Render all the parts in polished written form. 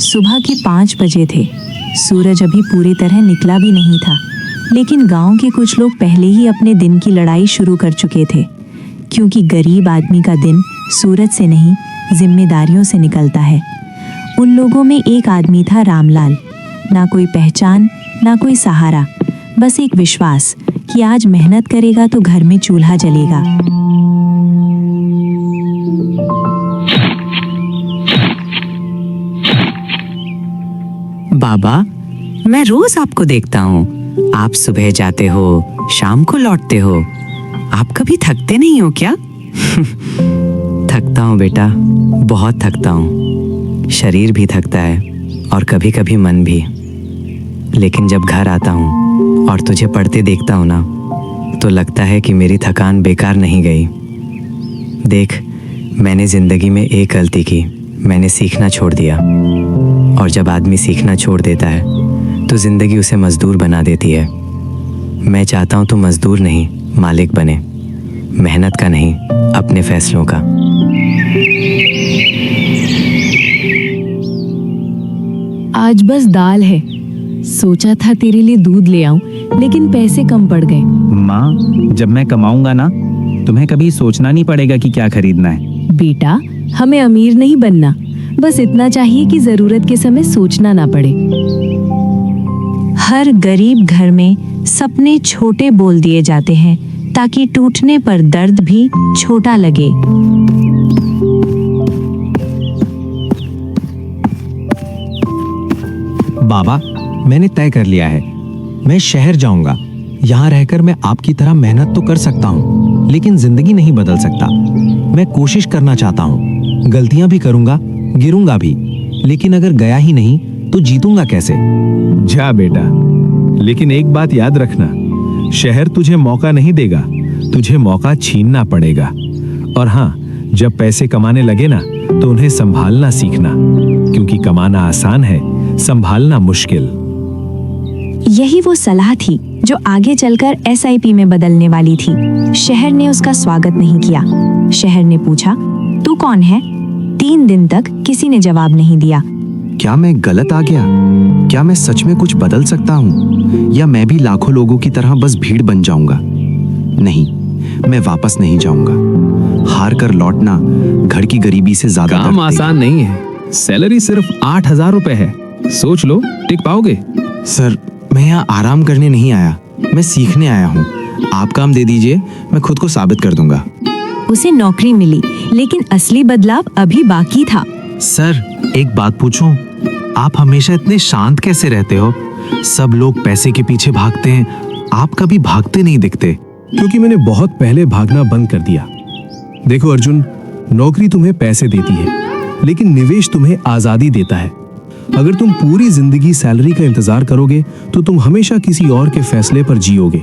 सुबह के 5 बजे थे। सूरज अभी पूरी तरह निकला भी नहीं था, लेकिन गांव के कुछ लोग पहले ही अपने दिन की लड़ाई शुरू कर चुके थे, क्योंकि गरीब आदमी का दिन सूरज से नहीं, जिम्मेदारियों से निकलता है। उन लोगों में एक आदमी था, रामलाल। ना कोई पहचान, ना कोई सहारा, बस एक विश्वास कि आज मेहनत करेगा तो घर में चूल्हा जलेगा। बाबा, मैं रोज आपको देखता हूँ। आप सुबह जाते हो, शाम को लौटते हो। आप कभी थकते नहीं हो क्या? थकता हूँ बेटा, बहुत थकता हूँ। शरीर भी थकता है और कभी कभी मन भी। लेकिन जब घर आता हूँ और तुझे पढ़ते देखता हूँ ना, तो लगता है कि मेरी थकान बेकार नहीं गई। देख, मैंने जिंदगी में एक गलती की, मैंने सीखना छोड़ दिया। और जब आदमी सीखना छोड़ देता है तो जिंदगी उसे मजदूर बना देती है। मैं चाहता हूँ तू मजदूर नहीं, मालिक बने। मेहनत का नहीं, अपने फैसलों का। आज बस दाल है। सोचा था तेरे लिए दूध ले आऊं, लेकिन पैसे कम पड़ गए। माँ, जब मैं कमाऊंगा ना, तुम्हें कभी सोचना नहीं पड़ेगा कि क्या खरीदना है। बेटा, हमें अमीर नहीं बनना, बस इतना चाहिए कि जरूरत के समय सोचना ना पड़े। हर गरीब घर में सपने छोटे बोल दिए जाते हैं, ताकि टूटने पर दर्द भी छोटा लगे। बाबा, मैंने तय कर लिया है, मैं शहर जाऊंगा। यहाँ रहकर मैं आपकी तरह मेहनत तो कर सकता हूँ, लेकिन जिंदगी नहीं बदल सकता। मैं कोशिश करना चाहता हूँ, गलतियां भी करूंगा, गिरूंगा भी, लेकिन अगर गया ही नहीं तो जीतूंगा कैसे? जा बेटा, लेकिन एक बात याद रखना, शहर तुझे मौका नहीं देगा, तुझे मौका छीनना पड़ेगा। और हाँ, जब पैसे कमाने लगे ना, तो उन्हें संभालना सीखना, क्योंकि कमाना आसान है, संभालना मुश्किल। यही वो सलाह थी जो आगे चलकर SIP में बदलने वाली थी। शहर ने उसका स्वागत नहीं किया। शहर ने पूछा, तू कौन है? 3 दिन तक किसी ने जवाब नहीं दिया। क्या मैं गलत आ गया? क्या मैं सच में कुछ बदल सकता हूँ, या मैं भी लाखों लोगों की तरह बस भीड़ बन जाऊंगा? नहीं, मैं वापस नहीं जाऊंगा। हार कर लौटना घर की गरीबी से ज्यादा काम आसान नहीं है। सैलरी सिर्फ 8,000 रुपए है। सोच लो, टिक पाओगे? सर, मैं यहाँ आराम करने नहीं आया, मैं सीखने आया हूँ। आप काम दे दीजिए, मैं खुद को साबित कर दूंगा। उसे नौकरी मिली, लेकिन असली बदलाव अभी बाकी था। सर, एक बात पूछूं? आप हमेशा इतने शांत कैसे रहते हो? सब लोग पैसे के पीछे भागते हैं, आप कभी भागते नहीं दिखते। क्योंकि मैंने बहुत पहले भागना बंद कर दिया। देखो अर्जुन, नौकरी तुम्हें पैसे देती है, लेकिन निवेश तुम्हें आजादी देता है। अगर तुम पूरी जिंदगी सैलरी का इंतजार करोगे तो तुम हमेशा किसी और के फैसले पर जियोगे।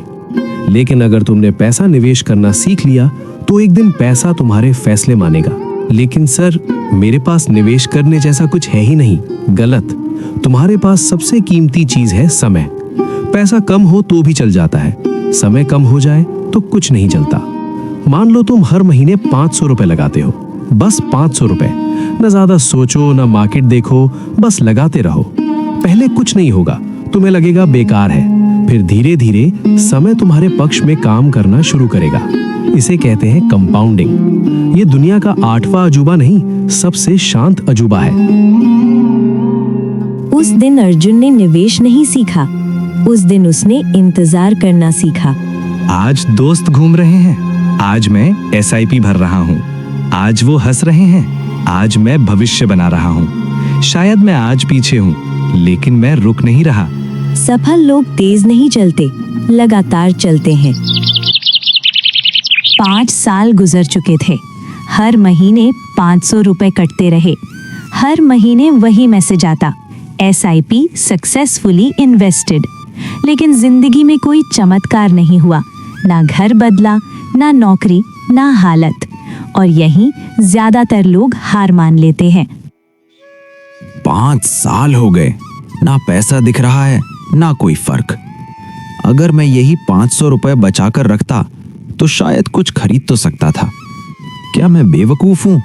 लेकिन अगर तुमने पैसा निवेश करना सीख लिया तो एक दिन पैसा तुम्हारे फैसले मानेगा। लेकिन सर, मेरे पास निवेश करने जैसा कुछ है ही नहीं। गलत। तुम्हारे पास सबसे कीमती चीज है समय। पैसा कम हो तो भी चल जाता है, समय कम हो जाए तो कुछ नहीं चलता। मान लो तुम हर महीने 500 रुपए लगाते हो, बस 500 रुपए। न ज्यादा सोचो, न मार्केट देखो, बस लगाते रहो। पहले कुछ नहीं होगा, तुम्हें लगेगा बेकार है, फिर धीरे धीरे समय तुम्हारे पक्ष में काम करना शुरू करेगा। इसे कहते हैं कंपाउंडिंग। ये दुनिया का 8वां अजूबा नहीं, सबसे शांत अजूबा है। उस दिन अर्जुन ने निवेश नहीं सीखा, उस दिन उसने इंतजार करना सीखा। आज दोस्त घूम रहे हैं, आज मैं SIP भर रहा हूँ। आज वो हंस रहे हैं, आज मैं भविष्य बना रहा हूँ। शायद मैं आज पीछे हूँ, लेकिन मैं रुक नहीं रहा। सफल लोग तेज नहीं चलते, लगातार चलते हैं। 5 साल गुजर चुके थे। हर महीने 500 रुपए कटते रहे। हर महीने वही मैसेज आता, SIP सक्सेसफुली इन्वेस्टेड। लेकिन जिंदगी में कोई चमत्कार नहीं हुआ। ना घर बदला, ना नौकरी, ना हालत। और यहीं ज्यादातर लोग हार मान लेते हैं। 5 साल हो गए, ना पैसा दिख रहा है, ना कोई फर्क। अगर मैं यही 500 रुपए बचा कर रखता तो शायद कुछ खरीद तो सकता था। क्या मैं बेवकूफ हूं?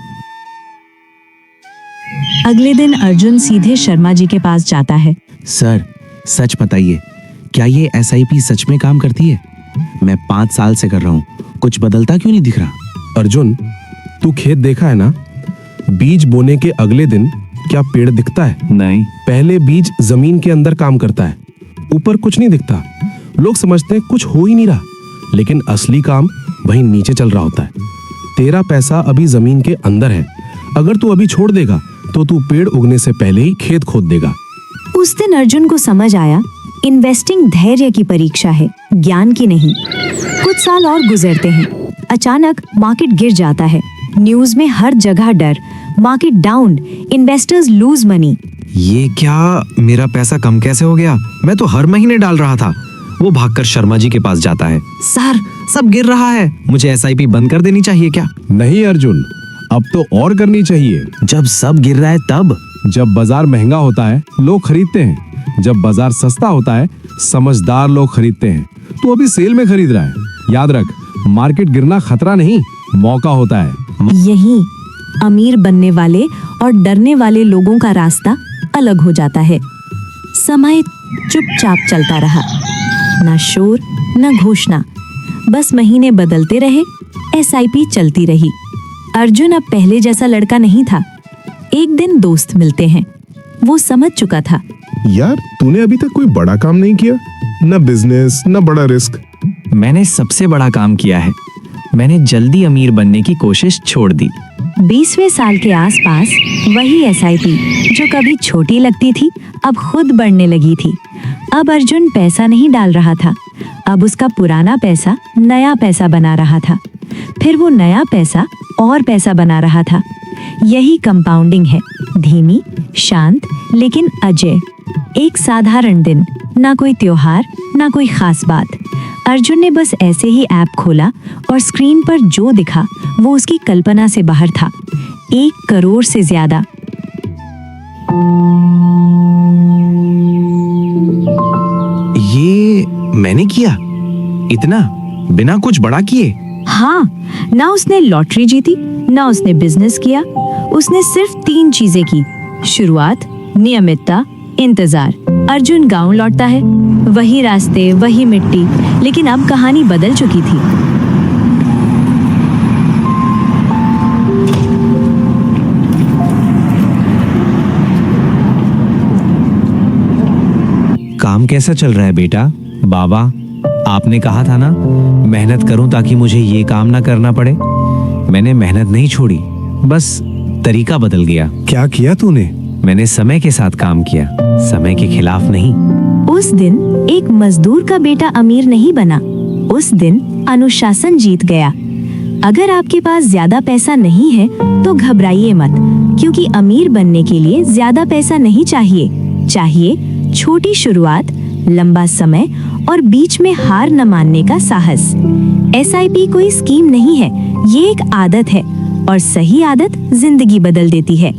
अगले दिन अर्जुन सीधे शर्मा जी के पास जाता है। सर, सच बताइए, क्या ये एसआईपी सच में काम करती है? मैं 5 साल से कर रहा हूँ, कुछ बदलता क्यों नहीं दिख रहा? अर्जुन, तू खेत देखा है ना? बीज बोने के अगले दिन क्या पेड़ दिखता है? नहीं। पहले बीज जमीन के अंदर काम करता है, ऊपर कुछ नहीं दिखता। लोग समझते हैं कुछ हो ही नहीं रहा, लेकिन असली काम वहीं नीचे चल रहा होता है। तेरा पैसा अभी जमीन के अंदर है, अगर तू अभी छोड़ देगा तो तू पेड़ उगने से पहले ही खेत खोद देगा। उस दिन अर्जुन को समझ आया, इन्वेस्टिंग धैर्य की परीक्षा है, ज्ञान की नहीं। कुछ साल और गुजरते हैं। अचानक मार्केट गिर जाता है। न्यूज में हर जगह डर, market down, investors lose money. ये क्या, मेरा पैसा कम कैसे हो गया? मैं तो हर महीने डाल रहा था। वो भागकर शर्मा जी के पास जाता है। सर, सब गिर रहा है, मुझे एसआईपी बंद कर देनी चाहिए क्या? नहीं अर्जुन, अब तो और करनी चाहिए। जब सब गिर रहा है तब? जब बाजार महंगा होता है लोग खरीदते हैं, जब बाजार सस्ता होता है समझदार लोग खरीदते हैं। तू अभी सेल में खरीद रहा है। याद रख, मार्केट गिरना खतरा नहीं, मौका होता है। यही अमीर बनने वाले और डरने वाले लोगों का रास्ता अलग हो जाता है। समय चुपचाप चलता रहा, ना शोर ना घोषणा, बस महीने बदलते रहे, एसआईपी चलती रही। अर्जुन अब पहले जैसा लड़का नहीं था। एक दिन दोस्त मिलते हैं। वो समझ चुका था, यार तूने अभी तक कोई बड़ा काम नहीं किया, न बिजनेस न बड़ा रिस्क। मैंने सबसे बड़ा काम किया है, मैंने जल्दी अमीर बनने की कोशिश छोड़ दी। 20वें साल के आसपास वही एसआईपी जो कभी छोटी लगती थी अब खुद बढ़ने लगी थी। अब अर्जुन पैसा नहीं डाल रहा था, अब उसका पुराना पैसा नया पैसा बना रहा था, फिर वो नया पैसा और पैसा बना रहा था। यही कंपाउंडिंग है, धीमी, शांत लेकिन अजय। एक साधारण दिन, ना कोई त्योहार ना कोई खास बात। अर्जुन ने बस ऐसे ही ऐप खोला और स्क्रीन पर जो दिखा वो उसकी कल्पना से बाहर था। 1 करोड़ से ज्यादा। ये मैंने किया? इतना बिना कुछ बड़ा किए? हाँ, ना उसने लॉटरी जीती ना उसने बिजनेस किया। उसने सिर्फ 3 चीजें की, शुरुआत, नियमितता, इंतजार। अर्जुन गांव लौटता है, वही रास्ते वही मिट्टी, लेकिन अब कहानी बदल चुकी थी। काम कैसा चल रहा है बेटा? बाबा, आपने कहा था ना मेहनत करूं ताकि मुझे ये काम ना करना पड़े। मैंने मेहनत नहीं छोड़ी, बस तरीका बदल गया। क्या किया तूने? मैंने समय के साथ काम किया, समय के खिलाफ नहीं। उस दिन एक मजदूर का बेटा अमीर नहीं बना, उस दिन अनुशासन जीत गया। अगर आपके पास ज्यादा पैसा नहीं है तो घबराइए मत, क्योंकि अमीर बनने के लिए ज्यादा पैसा नहीं चाहिए छोटी शुरुआत, लंबा समय और बीच में हार न मानने का साहस। एसआईपी कोई स्कीम नहीं है, ये एक आदत है और सही आदत जिंदगी बदल देती है।